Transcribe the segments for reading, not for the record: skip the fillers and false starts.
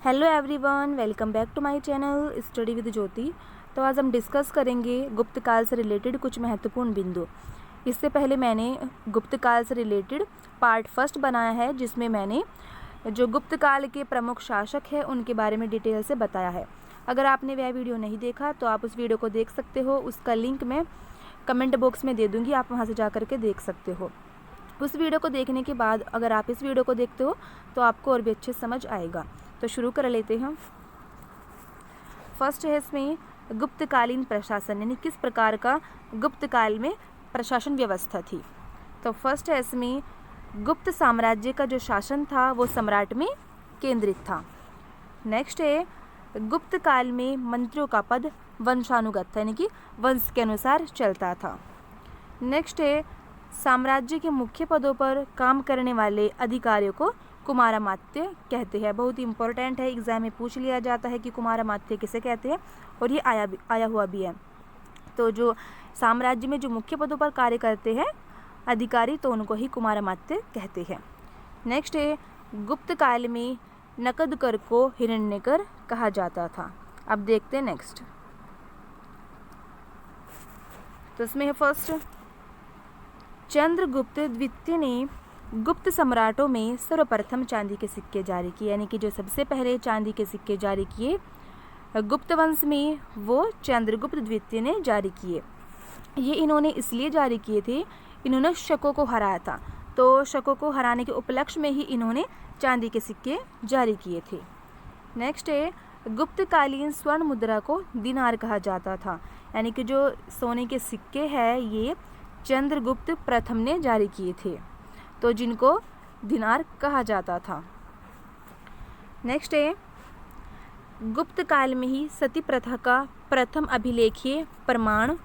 Hello everyone, welcome back to my channel study with Jyoti. तो आज हम डिस्कस करेंगे गुप्त काल से रिलेटेड कुछ महत्वपूर्ण बिंदु। इससे पहले मैंने गुप्त काल से रिलेटेड पार्ट फर्स्ट बनाया है, जिसमें मैंने जो गुप्त काल के प्रमुख शासक हैं उनके बारे में डिटेल से बताया है। अगर आपने वह वीडियो नहीं देखा तो आप उस वीडियो को देख सकते हो। उसका लिंक मैं कमेंट बॉक्स में दे दूँगी, आप वहाँ से जा करके देख सकते हो। उस वीडियो को देखने के बाद अगर आप इस वीडियो को देखते हो तो आपको और भी अच्छे समझ आएगा। तो शुरू कर लेते हैं। फर्स्ट है इसमें गुप्तकालीन प्रशासन, यानी किस प्रकार का गुप्त काल में प्रशासन व्यवस्था थी। तो फर्स्ट है इसमें गुप्त साम्राज्य का जो शासन था वो सम्राट में केंद्रित था। नेक्स्ट है गुप्त काल में मंत्रियों का पद वंशानुगत था, यानी कि वंश के अनुसार चलता था। नेक्स्ट है साम्राज्य के मुख्य पदों पर काम करने वाले अधिकारियों को कुमारामात्य कहते हैं। बहुत ही इंपॉर्टेंट है, एग्जाम में पूछ लिया जाता है कि कुमारामात्य किसे कहते हैं, और ये आया हुआ भी है। तो जो साम्राज्य में जो मुख्य पदों पर कार्य करते हैं अधिकारी, तो उनको ही कुमारामात्य कहते हैं। नेक्स्ट है गुप्त काल में नकद कर को हिरण्य कर कहा जाता था। अब देखते हैं नेक्स्ट। तो इसमें है फर्स्ट, चंद्रगुप्त द्वितीय ने गुप्त सम्राटों में सर्वप्रथम चांदी के सिक्के जारी किए, यानी कि जो सबसे पहले चांदी के सिक्के जारी किए गुप्त वंश में वो चंद्रगुप्त द्वितीय ने जारी किए। ये इन्होंने इसलिए जारी किए थे, इन्होंने शकों को हराया था, तो शकों को हराने के उपलक्ष्य में ही इन्होंने चांदी के सिक्के जारी किए थे। नेक्स्ट है गुप्तकालीन स्वर्ण मुद्रा को दिनार कहा जाता था, यानी कि जो सोने के सिक्के हैं ये चंद्रगुप्त प्रथम ने जारी किए थे, तो जिनको दिनार कहा जाता था। नेक्स्ट है गुप्त काल में ही सती प्रथा का प्रथम अभिलेखीय प्रमाण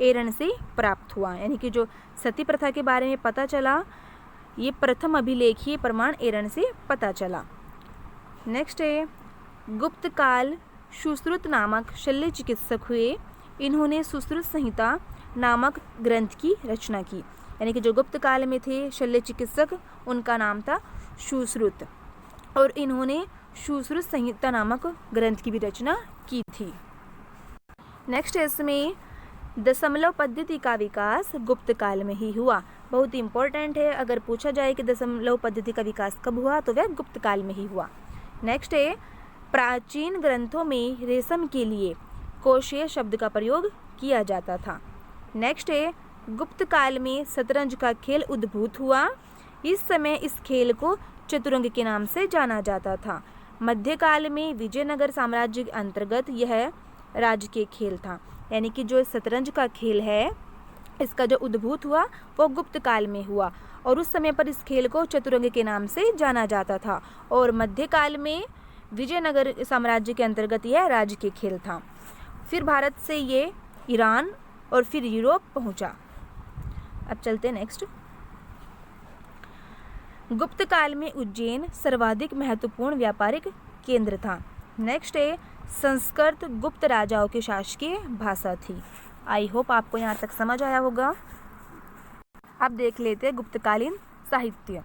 एरन से प्राप्त हुआ, यानी कि जो सती प्रथा के बारे में पता चला ये प्रथम अभिलेखीय प्रमाण एरन से पता चला। नेक्स्ट है गुप्त काल सुश्रुत नामक शल्य चिकित्सक हुए, इन्होंने सुश्रुत संहिता नामक ग्रंथ की रचना की, यानी कि जो गुप्त काल में थे शल्य चिकित्सक उनका नाम था सुश्रुत, और इन्होंने सुश्रुत संहिता नामक ग्रंथ की भी रचना की थी। नेक्स्ट इसमें दशमलव पद्धति का विकास गुप्त काल में ही हुआ। बहुत ही इंपॉर्टेंट है, अगर पूछा जाए कि दशमलव पद्धति का विकास कब हुआ तो वह गुप्त काल में ही हुआ। नेक्स्ट है प्राचीन ग्रंथों में रेशम के लिए कोशेय शब्द का प्रयोग किया जाता था। नेक्स्ट है गुप्त काल में शतरंज का खेल उद्भूत हुआ, इस समय इस खेल को चतुरंग के नाम से जाना जाता था। मध्यकाल में विजयनगर साम्राज्य के अंतर्गत यह राजकीय खेल था, यानी कि जो शतरंज का खेल है इसका जो उद्भूत हुआ वो गुप्त काल में हुआ, और उस समय पर इस खेल को चतुरंग के नाम से जाना जाता था, और मध्यकाल में विजयनगर साम्राज्य के अंतर्गत यह राजकीय खेल था। फिर भारत से ये ईरान और फिर यूरोप पहुंचा। अब चलते नेक्स्ट। गुप्त काल में उज्जैन सर्वाधिक महत्वपूर्ण व्यापारिक केंद्र था। नेक्स्ट है संस्कृत गुप्त राजाओं की शासकीय भाषा थी। आई होप आपको यहाँ तक समझ आया होगा। अब देख लेते हैं गुप्तकालीन साहित्य।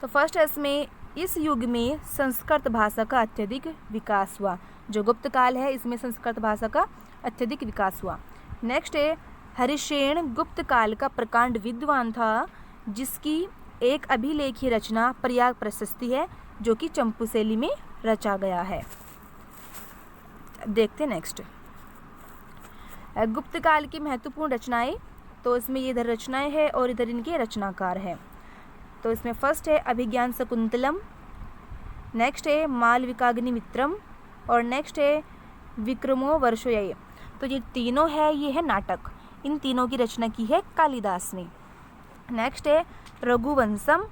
तो फर्स्ट इसमें इस युग में संस्कृत भाषा का अत्यधिक विकास हुआ। जो गुप्त काल है इसमें संस्कृत भाषा का अत्यधिक विकास हुआ। नेक्स्ट है हरिशेन गुप्त काल का प्रकांड विद्वान था, जिसकी एक अभिलेखीय रचना प्रयाग प्रशस्ति है, जो कि चंपू शैली में रचा गया है। देखते नेक्स्ट गुप्त काल की महत्वपूर्ण रचनाएं। तो इसमें ये इधर रचनाएं हैं और इधर इनके रचनाकार हैं। तो इसमें फर्स्ट है अभिज्ञान शकुंतलम, नेक्स्ट है मालविकाग्निमित्रम, और नेक्स्ट है विक्रमो वर्षोय। तो ये तीनों है, ये है नाटक। इन तीनों की रचना की है कालिदास ने। नेक्स्ट है रघुवंशम,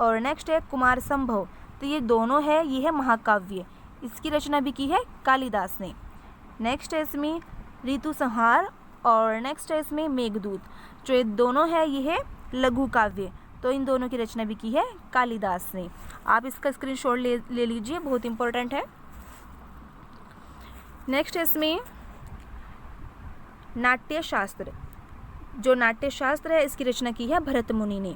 और नेक्स्ट है कुमार संभव। तो ये दोनों है, ये है महाकाव्य, इसकी रचना भी की है कालिदास ने। नेक्स्ट है इसमें ऋतु संहार, और नेक्स्ट है इसमें मेघदूत। जो ये दोनों है ये है लघु काव्य, तो इन दोनों की रचना भी की है कालिदास ने। आप इसका स्क्रीनशॉट ले लीजिए, बहुत इंपॉर्टेंट है। नेक्स्ट है इसमें नाट्य शास्त्र। जो नाट्य शास्त्र है इसकी रचना की है भरत मुनि ने।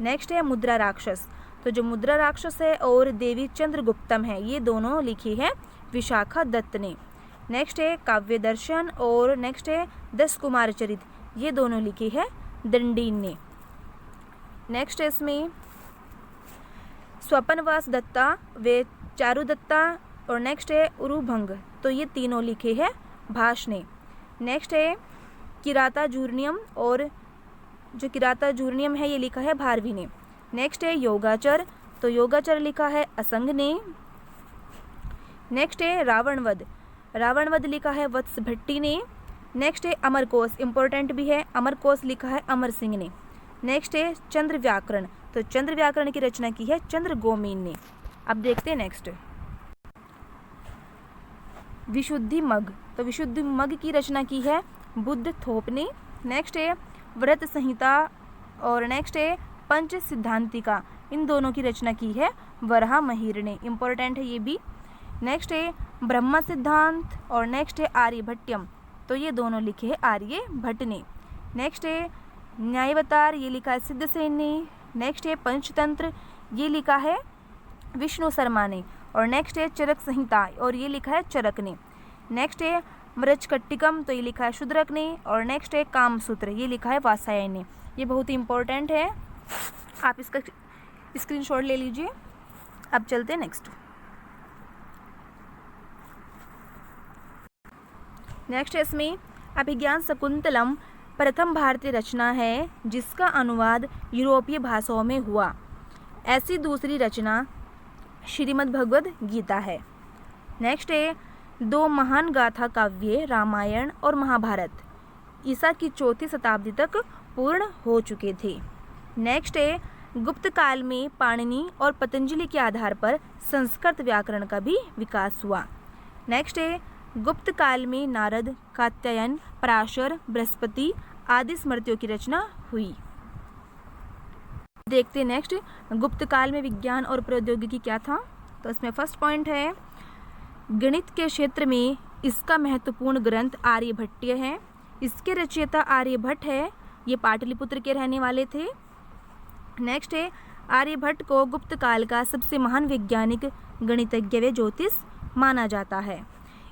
नेक्स्ट है मुद्रा राक्षस। तो तो जो मुद्रा राक्षस है और देवी चंद्रगुप्तम है, ये दोनों लिखी है विशाखा दत्त ने। नेक्स्ट है काव्य दर्शन और नेक्स्ट है 10 कुमार चरित, ये दोनों लिखी है दंडीन ने। नेक्स्ट है इसमें स्वपनवास दत्ता वे चारुदत्ता और नेक्स्ट है उरुभंग, तो ये तीनों लिखे हैं भाष ने। नेक्स्ट है किराता जूर्नियम और जो किराता जूर्नियम है ये लिखा है भारवी ने। नेक्स्ट है योगाचर, तो योगाचर लिखा है असंग ने। नेक्स्ट है रावणवध, रावणवध लिखा है वत्स भट्टी ने। नेक्स्ट है अमरकोश, इंपॉर्टेंट भी है, अमरकोश लिखा है अमर सिंह ने। नेक्स्ट है चंद्र व्याकरण, तो चंद्र व्याकरण की रचना की है चंद्र गोमीन ने। अब देखते हैं नेक्स्ट विशुद्धि मग, तो विशुद्धि मग की रचना की है बुद्ध थोप ने। नेक्स्ट है व्रत संहिता और नेक्स्ट है पंच सिद्धांतिका, इन दोनों की रचना की है वराह मिहिर ने, इंपॉर्टेंट है ये भी। नेक्स्ट है ब्रह्म सिद्धांत और नेक्स्ट है आर्यभट्टयम, तो ये दोनों लिखे हैं आर्यभट्ट ने। नेक्स्ट है न्यायावतार, ये लिखा है सिद्धसेन ने। नेक्स्ट है पंचतंत्र, ये लिखा है विष्णु शर्मा ने। और नेक्स्ट है चरक संहिता और ये लिखा है चरक ने। नेक्स्ट है मृच्छकट्टिकम, तो ये लिखा है शूद्रक ने। और नेक्स्ट है कामसूत्र, ये लिखा है वात्स्यायन ने। ये बहुत ही इंपॉर्टेंट है, आप इसका स्क्रीनशॉट ले लीजिए। अब चलते हैं नेक्स्ट। नेक्स्ट है इसमें अभिज्ञान शकुंतलम प्रथम भारतीय रचना है जिसका अनुवाद यूरोपीय भाषाओं में हुआ। ऐसी दूसरी रचना श्रीमद् भगवद गीता है। नेक्स्ट है 2 महान गाथा काव्य रामायण और महाभारत ईसा की 4वीं शताब्दी तक पूर्ण हो चुके थे। नेक्स्ट है गुप्त काल में पाणिनि और पतंजलि के आधार पर संस्कृत व्याकरण का भी विकास हुआ। नेक्स्ट है गुप्त काल में नारद, कात्यायन, पराशर, बृहस्पति आदि स्मृतियों की रचना हुई। देखते हैं नेक्स्ट गुप्त काल में विज्ञान और प्रौद्योगिकी क्या था। तो इसमें फर्स्ट पॉइंट है गणित के क्षेत्र में इसका महत्वपूर्ण ग्रंथ आर्यभट्टीय है। इसके रचयिता आर्यभट्ट है, ये पाटलिपुत्र के रहने वाले थे। नेक्स्ट है आर्यभट्ट को गुप्त काल का सबसे महान वैज्ञानिक, गणितज्ञ व ज्योतिष माना जाता है।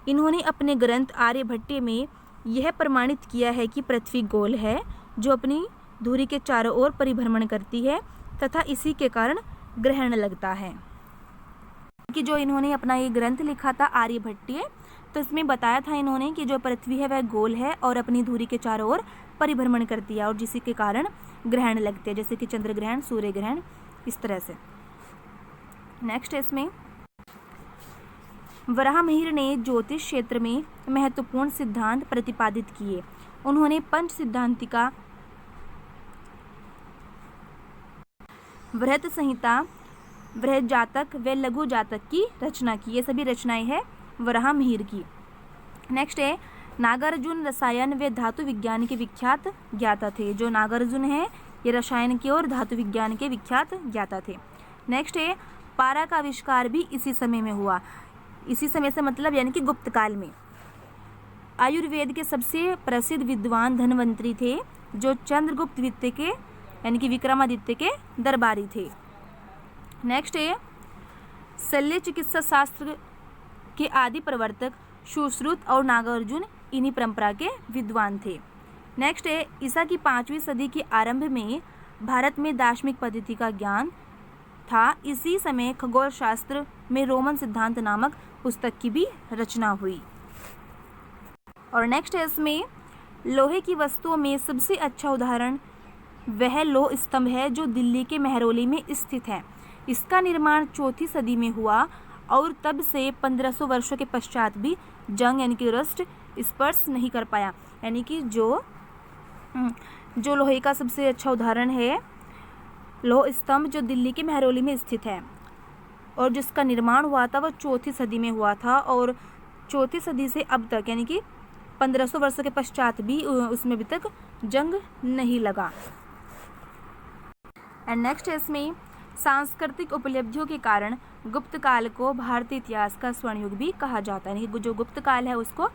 इन्होंने अपने ग्रंथ आर्यभट्टीय में यह प्रमाणित किया है कि पृथ्वी गोल है जो अपनी धुरी के चारों ओर परिभ्रमण करती है तथा इसी के कारण ग्रहण लगता है। कि जो इन्होंने अपना ये ग्रंथ लिखा था आर्यभट्टीय, तो इसमें बताया था इन्होंने कि जो पृथ्वी है वह गोल है और अपनी धुरी के चारों ओर परिभ्रमण करती है और जिसी के कारण ग्रहण लगते हैं, जैसे कि चंद्र ग्रहण, सूर्य ग्रहण, इस तरह से। नेक्स्ट है इसमें वराह मिहिर ने ज्योतिष क्षेत्र में महत्वपूर्ण सिद्धांत प्रतिपादित किए। उन्होंने पंच सिद्धांतिका, वृहत संहिता, वृहत जातक व लघु जातक की रचना की। ये सभी रचनाएं हैं वराह मिहिर की। नेक्स्ट है नागार्जुन रसायन व धातु विज्ञान के विख्यात ज्ञाता थे। जो नागार्जुन है ये रसायन के और धातु विज्ञान के विख्यात ज्ञाता थे। नेक्स्ट है पारा का आविष्कार भी इसी समय में हुआ। इसी समय से मतलब यानी कि गुप्त काल में। आयुर्वेद के सबसे प्रसिद्ध विद्वान धन्वंतरी थे जो चंद्रगुप्त द्वितीय के यानी कि विक्रमादित्य के दरबारी थे। नेक्स्ट है शल्य चिकित्सा शास्त्र के आदि प्रवर्तक सुश्रुत और नागार्जुन इन्हीं परंपरा के विद्वान थे। नेक्स्ट है ईसा की 5वीं सदी के आरंभ में भारत में दार्शनिक पद्धति का ज्ञान था। इसी समय खगोल शास्त्र में रोमन सिद्धांत नामक पुस्तक की भी रचना हुई। और नेक्स्ट है इसमें लोहे की वस्तुओं में सबसे अच्छा उदाहरण वह लोह स्तंभ है जो दिल्ली के मेहरौली में स्थित है। इसका निर्माण 4वीं सदी में हुआ और तब से 1500 वर्षों के पश्चात भी जंग यानी कि रस्ट स्पर्श नहीं कर पाया। यानी कि जो लोहे का सबसे अच्छा उदाहरण है लोह स्तंभ जो दिल्ली के मेहरौली में स्थित है और जिसका निर्माण हुआ था वह 4वीं सदी में हुआ था और 4वीं सदी से अब तक यानी कि 1500 वर्षों के पश्चात भी उसमें अभी तक जंग नहीं लगा। एंड नेक्स्ट है इसमें सांस्कृतिक उपलब्धियों के कारण गुप्त काल को भारतीय इतिहास का स्वर्ण युग भी कहा जाता है। यानी कि जो गुप्त काल है उसको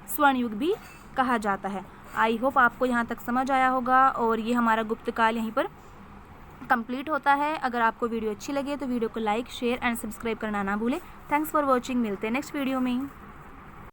स्वर्ण युग भी कहा जाता है। आई होप आपको यहाँ तक समझ आया होगा और ये हमारा गुप्त काल यहीं पर कंप्लीट होता है। अगर आपको वीडियो अच्छी लगे तो वीडियो को लाइक, शेयर एंड सब्सक्राइब करना ना भूलें। Thanks for watching. मिलते हैं नेक्स्ट वीडियो में।